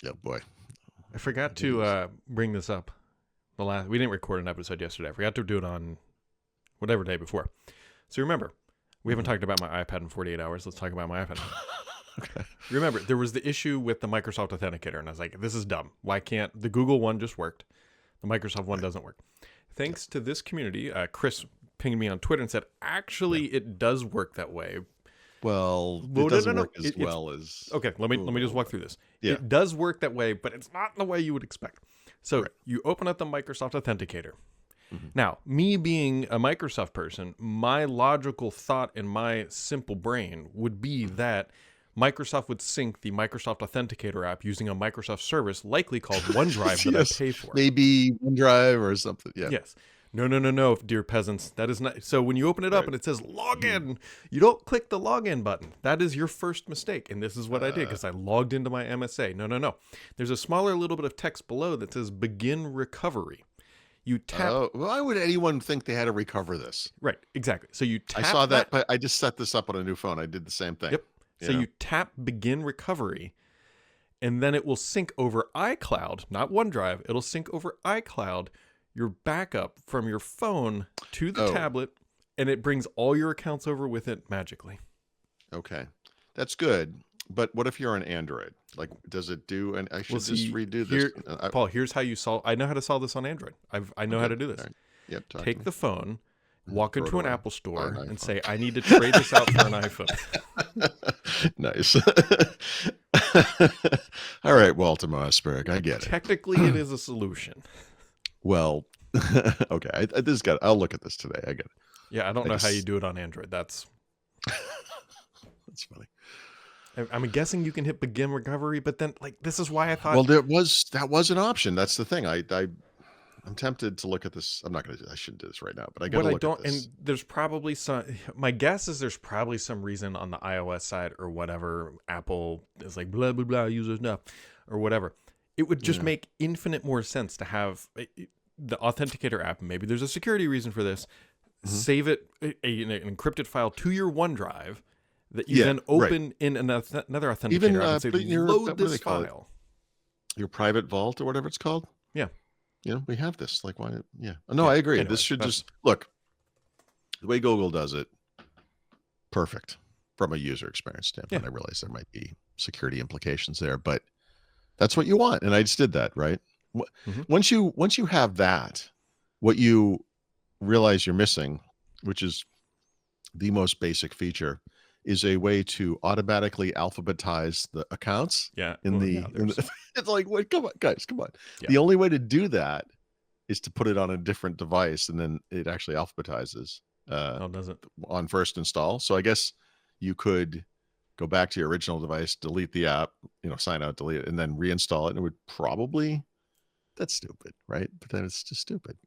Yeah, boy. I forgot to bring this up. We didn't record an episode yesterday. I forgot to do it on whatever day before. So remember, we haven't talked about my iPad in 48 hours. Let's talk about my iPad. Okay. Remember, there was the issue with the Microsoft Authenticator, and I was like, this is dumb. Why can't the Google one just worked? The Microsoft one doesn't work. Thanks to this community, Chris pinged me on Twitter and said, actually, it does work that way. Well, Well, it doesn't no. work as well as Okay, let me just walk through this. Yeah. It does work that way, but it's not the way you would expect. So Right. you open up the Microsoft Authenticator. Mhm. Now, me being a Microsoft person, my logical thought in my simple brain would be that Microsoft would sync the Microsoft Authenticator app using a Microsoft service likely called OneDrive that Yes. I pay for. Maybe OneDrive or something. Yeah. Yes. No, dear peasants. That is not. So when you open it up Right. and it says login, you don't click the login button. That is your first mistake. And this is what I did because I logged into my MSA. No. There's a smaller little bit of text below that says begin recovery. You tap. Oh, why would anyone think they had to recover this? Right, exactly. So you tap I saw that, but I just set this up on a new phone. I did the same thing. Yep. So you tap begin recovery, and then it will sync over iCloud, not OneDrive. It'll sync over iCloud your backup from your phone to the tablet, and it brings all your accounts over with it magically. Okay. That's good. But what if you're on Android? Like, does it do? And I should just redo this. Paul, here's how you solve. I know how to solve this on Android. I know how to do this. Right. Yep. Take the phone, walk into an Apple store, an and say, "I need to trade this out for an iPhone." Nice. All right, Walter Mossberg, I get it. Technically, it is a solution. Well, okay. I'll look at this today. I get it. Yeah, I don't know how you do it on Android. That's funny. I'm guessing you can hit begin recovery, but then this is why I thought. Well, that was an option. That's the thing. I'm tempted to look at this. I'm not going to. I shouldn't do this right now, but I got to look at this. And there's probably some. My guess is there's probably some reason on the iOS side or whatever. Apple is like blah blah blah users no, or whatever. It would just make infinite more sense to have the Authenticator app. Maybe there's a security reason for this. Save it an encrypted file to your OneDrive that you then open in another Authenticator app and say load this file. Your private vault or whatever it's called. Yeah. We have this. Like, why? Yeah. No, I agree. Anyway, this should just look the way Google does it. Perfect from a user experience standpoint. I realize there might be security implications there, but that's what you want. And I just did that, right? Once you have that, what you realize you're missing, which is the most basic feature, is a way to automatically alphabetize the accounts. Yeah. It's like, wait, come on, guys, come on. Yeah. The only way to do that is to put it on a different device, and then it actually alphabetizes does it? On first install. So I guess you could go back to your original device, delete the app, sign out, delete it, and then reinstall it. And it would probably, that's stupid, right? But then it's just stupid.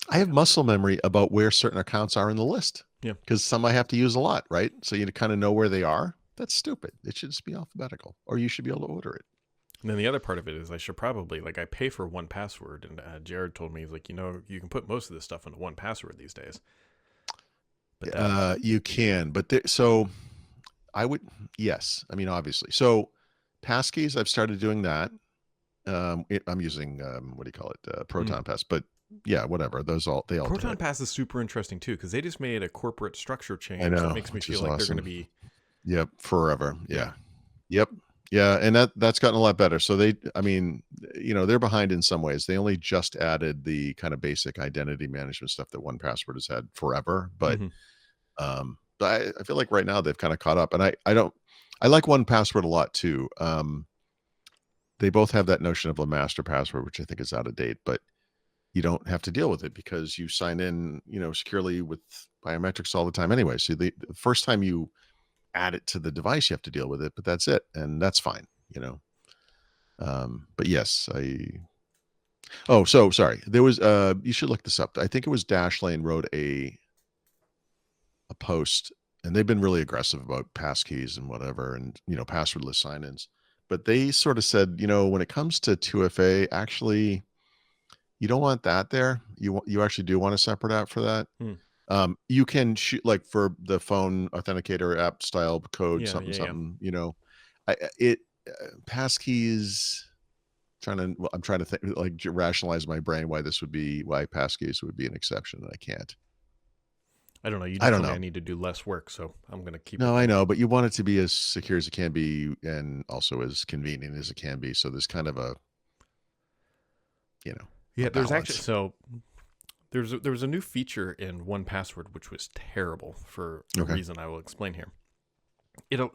I have muscle memory about where certain accounts are in the list. Yeah. Because some I have to use a lot, right? So you kind of know where they are. That's stupid. It should just be alphabetical, or you should be able to order it. And then the other part of it is I should probably, I pay for 1Password, and Jared told me, he's like, you can put most of this stuff into 1Password these days. But you can, but so I would, yes. I mean, obviously. So passkeys, I've started doing that. I'm using, what do you call it? Proton Pass, but yeah, whatever. They all Proton Pass is super interesting too, because they just made a corporate structure change. I know, that makes me feel like they're going to be. Yep, forever. Yeah. Yep. Yeah, and that's gotten a lot better. So they're behind in some ways. They only just added the kind of basic identity management stuff that 1Password has had forever, but I feel like right now they've kind of caught up. And I like 1Password a lot too. They both have that notion of a master password, which I think is out of date, but you don't have to deal with it because you sign in, securely with biometrics all the time anyway. So the first time you add it to the device, you have to deal with it, but that's it. And that's fine, but yes, so sorry. There was, you should look this up. I think it was Dashlane wrote a post, and they've been really aggressive about passkeys and whatever, and, passwordless sign-ins, but they sort of said, when it comes to 2FA, actually, you don't want that there. You actually do want a separate app for that. You can shoot like for the phone authenticator app style code, something. passkeys. I'm trying to think, like, rationalize my brain why passkeys would be an exception, and I can't. I don't know. You I just don't told me know. I need to do less work, so I'm gonna keep it No, I there. know, but you want it to be as secure as it can be, and also as convenient as it can be. So there's kind of you know, a Yeah, there's actually balance. so there was a new feature in 1Password which was terrible for a Okay. reason I will explain here.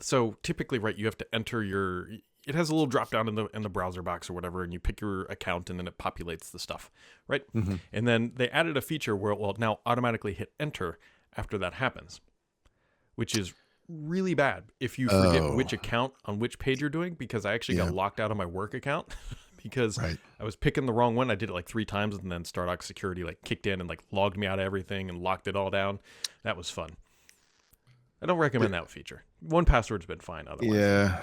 So typically, right, you have to enter your. It has a little drop down in the browser box or whatever, and you pick your account, and then it populates the stuff, right? Hmm. And then they added a feature where it will now automatically hit enter after that happens, which is really bad if you forget Oh, which account on which page you're doing. Because I actually got yeah, locked out of my work account because right. I was picking the wrong one. I did it like 3 times, and then Stardock Security like kicked in and like logged me out of everything and locked it all down. That was fun. I don't recommend that feature. 1Password's been fine otherwise. Yeah.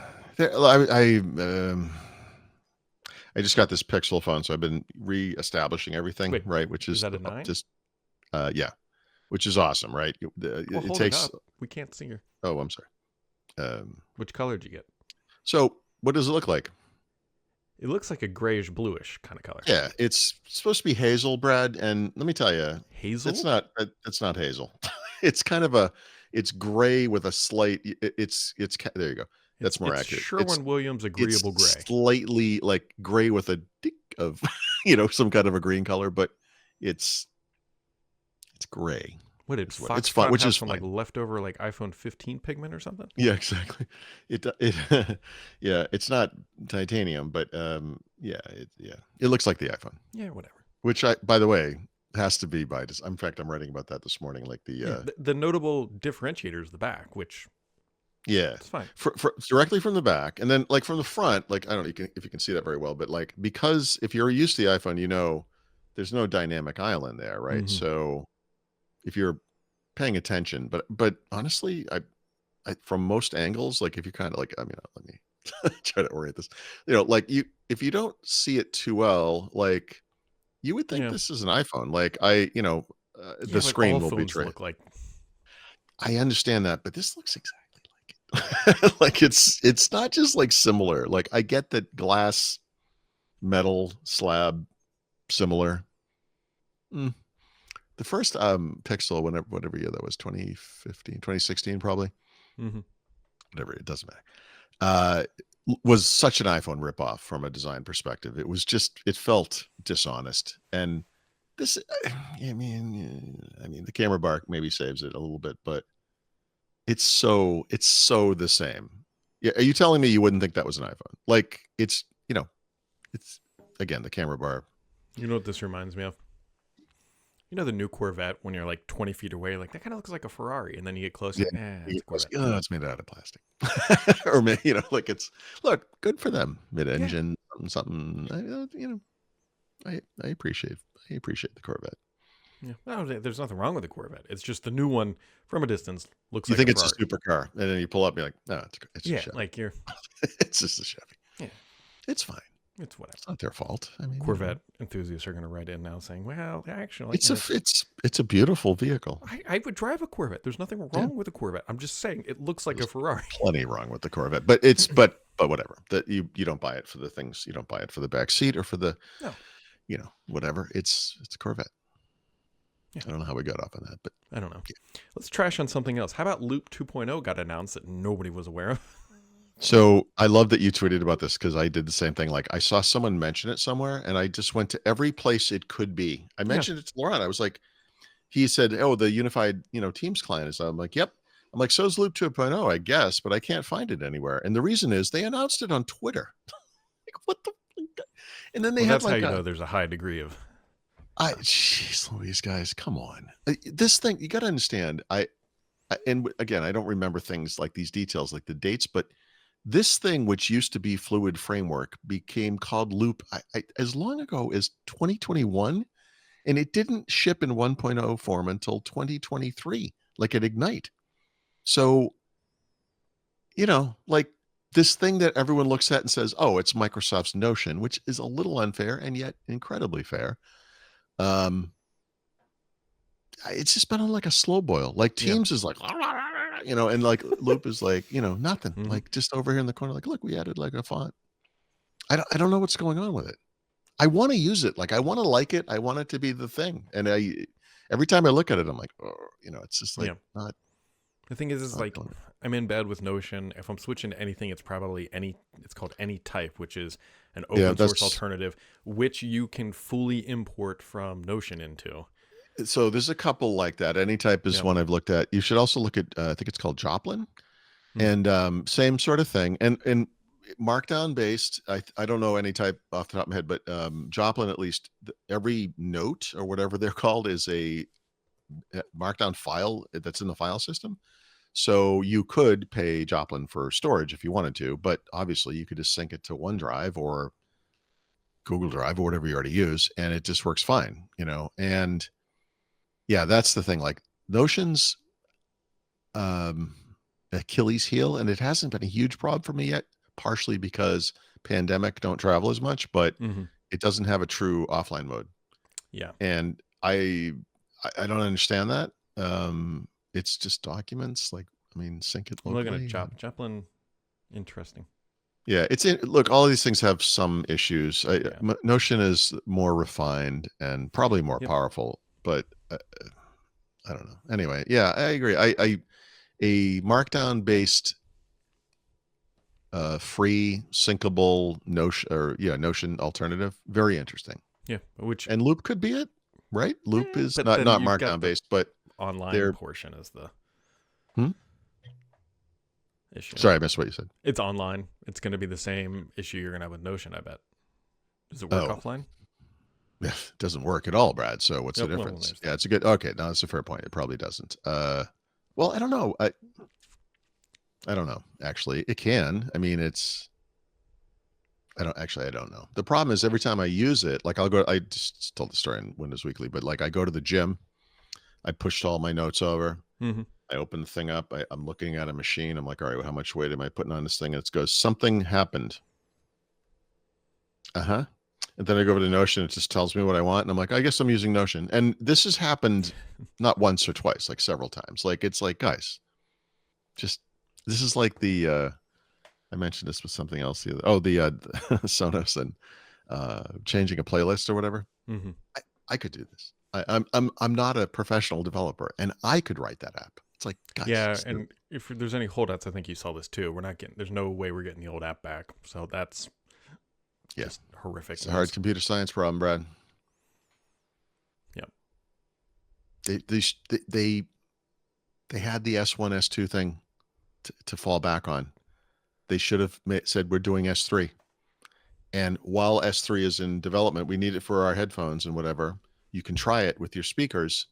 I just got this Pixel phone, so I've been reestablishing everything, Wait, right? Which is is that a 9? just yeah, which is awesome, right? Well, It hold it takes. up. We can't see your. Oh, I'm sorry. Um, Which color did you get? so what does it look like? It looks like a grayish bluish kind of color. Yeah, it's supposed to be hazel, Brad, and let me tell you, Hazel? it's not hazel. It's kind of it's gray with a slight. There you go. That's more It's accurate. It's Sherwin-Williams it's agreeable gray. slightly like gray with a dick of some kind of a green color, but it's it's gray. What did Is what it's fun, Foxconn which have is some like fine. leftover like iPhone 15 pigment or something? Yeah, exactly. Yeah, it's not titanium, but yeah, it looks like the iPhone, Yeah, whatever. which by the way, has to be by design. In fact, I'm writing about that this morning. Like Yeah, the notable differentiator is the back, which yeah, it's fine. directly from the back, and then like from the front. Like I don't know if you can see that very well, but like because if you're used to the iPhone, there's no dynamic island there, right? Mm-hmm. So if you're paying attention, but honestly, from most angles, like if you kind of like, I mean, let me try to orient this. Like if you don't see it too well, like you would think Yeah. this is an iPhone. Like Yeah, the but screen all will phones betray. look like. I understand that, but this looks exactly like it. Like it's not just like similar. Like I get that glass, metal, slab, similar. Mm. The first Pixel, whatever year that was, 2015, 2016, probably. Mm-hmm. Whatever, it doesn't matter. Uh, was such an iPhone ripoff from a design perspective. It felt dishonest. And this, I mean, the camera bar maybe saves it a little bit, but it's so the same. Yeah, are you telling me you wouldn't think that was an iPhone? Like it's again the camera bar. You know what this reminds me of? You know the new Corvette when you're like 20 feet away, like that kind of looks like a Ferrari, and then you get Yeah, closer, it's a Corvette. oh, it's made out of plastic, or maybe like look good for them. Yeah, Mid-engine, something. I appreciate the Corvette. yeah. No, there's nothing wrong with the Corvette. It's just the new one from a distance looks You like a think it's a Ferrari. supercar, and then you pull up, and you're like, no, it's a Yeah, Chevy. like you're. It's just a Chevy. Yeah, It's fine. it's whatever. It's not their fault. I mean, Corvette enthusiasts are going to write in now saying, "Well, actually, it's a beautiful vehicle. I would drive a Corvette. There's nothing Yeah, wrong with a Corvette. I'm just saying it looks like a there's Ferrari." plenty wrong with the Corvette, but but whatever. That you don't buy it for the things. You don't buy it for the back seat or for the No, whatever. It's a Corvette. yeah, I don't know how we got off on that, but I don't know. yeah. Let's trash on something else. How about Loop 2.0 got announced that nobody was aware of? So I love that you tweeted about this because I did the same thing. Like I saw someone mention it somewhere, and I just went to every place it could be. I Yeah, mentioned it to Laurent. I was like, he said, "Oh, the unified, Teams client is." I'm like, "Yep." I'm like, "So is Loop 2.0, I guess, but I can't find it anywhere." And the reason is they announced it on Twitter. Like, what the? And then they well, had that's how like you know there's a high degree of. jeez, Louise, guys, come on. This thing, you got to understand. And again, I don't remember things like these details, like the dates, but this thing, which used to be Fluid Framework, became called Loop as long ago as 2021, and it didn't ship in 1.0 form until 2023, like at Ignite. So, like this thing that everyone looks at and says, "Oh, it's Microsoft's Notion," which is a little unfair and yet incredibly fair. Um, it's just been on like a slow boil. Like Yeah, Teams is like, and like Loop is like, nothing. Hmm. Like just over here in the corner, like, look, we added like a font. I don't know what's going on with it. I want to use it. Like I want to like it. I want it to be the thing. And every time I look at it, I'm like, oh, it's just like Yeah. not The thing is not like doing it. I'm in bed with Notion. If I'm switching to anything, it's probably any. It's called AnyType, which is an Yeah, open source that's alternative, which you can fully import from Notion into. so there's a couple like that. AnyType is Yep. one I've looked at. You should also look at I think it's called Joplin. Hmm. And same sort of thing. And markdown based, I don't know any type off the top of my head, but Joplin, at least every note or whatever they're called is a markdown file that's in the file system. So you could pay Joplin for storage if you wanted to, but obviously you could just sync it to OneDrive or Google Drive or whatever you already use, and it just works fine. And yeah, that's the thing. Like Notion's um, Achilles heel, and it hasn't been a huge problem for me yet, partially because pandemic, don't travel as much, but Hmm. it doesn't have a true offline mode. Yeah. And I don't understand that. It's just documents, like, I mean, sync it I'm looking at locally. Joplin. Interesting. Yeah, look, all of these things have some issues. Yeah. Notion is more refined and probably more Yep. powerful, but I don't know. Anyway, yeah, I agree. I a markdown based free syncable Notion alternative, very interesting. Yeah. Which, And Loop could be it, right? Loop is but not then not you've got markdown the based, but online they're portion as the hmm? issue. Sorry, I missed what you said. It's online. It's going to be the same issue you're going to have with Notion, I bet. Does it work Oh, offline? it doesn't work at all, Brad. So what's the Nope. Well, difference? there's Yeah, that. it's a good. Okay, no, that's a fair point. It probably doesn't. Well, I don't know. I don't know. Actually, it can. I mean, I don't know. The problem is every time I use it, like I just told the story in Windows Weekly, but like I go to the gym, I pushed all my notes over. Hmm. I open the thing up. I'm looking at a machine. I'm like, all right, well, how much weight am I putting on this thing? And it goes, something happened. Uh-huh. And then I go over to Notion. It just tells me what I want. And I'm like, I guess I'm using Notion. And this has happened not once or twice, like several times. Like, it's like, guys, just, this is like I mentioned this with something else the other, the Sonos and changing a playlist or whatever. Hmm. I could do this. I'm not a professional developer, and I could write that app. It's like, guys, Yeah, just do it. and if there's any holdouts, I think you saw this too. We're not getting. There's no way we're getting the old app back. So that's Yeah, just horrific it's a hard news. computer science problem, Brad. Yep. They they had the S1 S2 thing to fall back on. They should have said we're doing S3, and while S3 is in development, we need it for our headphones and whatever. You can try it with your speakers,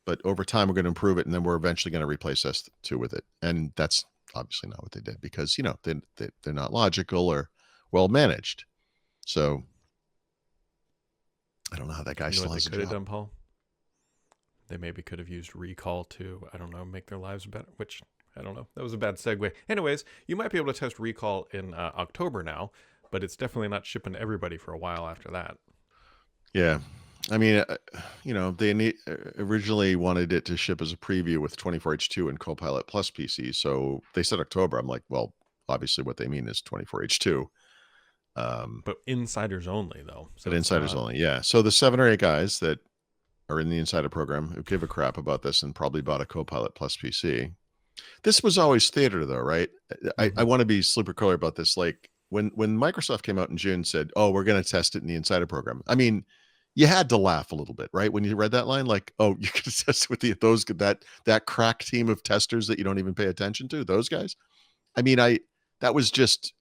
but over time we're going to improve it, and then we're eventually going to replace S2 with it. And that's obviously not what they did, because they're not logical or well managed. So I don't know how that guy You know still what they has a could have job. done, Paul? They maybe could have used recall to, I don't know, make their lives better. Which I don't know. That was a bad segue. Anyways, you might be able to test recall in October now, but it's definitely not shipping to everybody for a while after that. Yeah. I mean, they originally wanted it to ship as a preview with 24H2 and Copilot Plus PC. So they said October. I'm like, well, obviously what they mean is 24H2. But insiders only, though. So But it's insiders not. only. Yeah. So the 7 or 8 guys that are in the insider program who give a crap about this and probably bought a Copilot Plus PC. This was always theater, though, right? I Hmm. want to be super clear about this. Like when Microsoft came out in June and said, "Oh, we're going to test it in the insider program." I mean, you had to laugh a little bit, right? When you read that line, like, "Oh, you're going to test it with that crack team of testers that you don't even pay attention to, those guys." I mean, that was just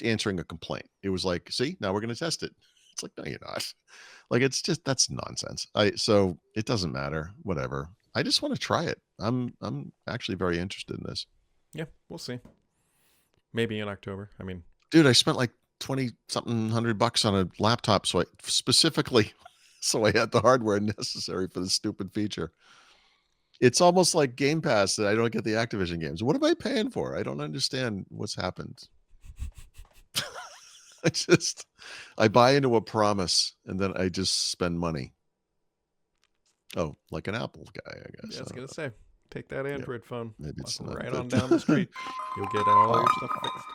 answering a complaint. It was like, "See, now we're going to test it." It's like, no, you're not. Like, it's just, that's nonsense. So it doesn't matter. Whatever. I just want to try it. I'm actually very interested in this. Yeah, we'll see. Maybe in October. I mean, Dude, I spent like 20 something $100 on a laptop, so I specifically so I had the hardware necessary for this stupid feature. It's almost like Game Pass that I don't get the Activision games. What am I paying for? I don't understand what's happened. I buy into a promise and then I just spend money. Oh, like an Apple guy, I yeah, guess. I I was don't gonna know. say Take that Yep. Android phone. Maybe Walk it's not, right but on down the street. You'll get all your stuff fixed.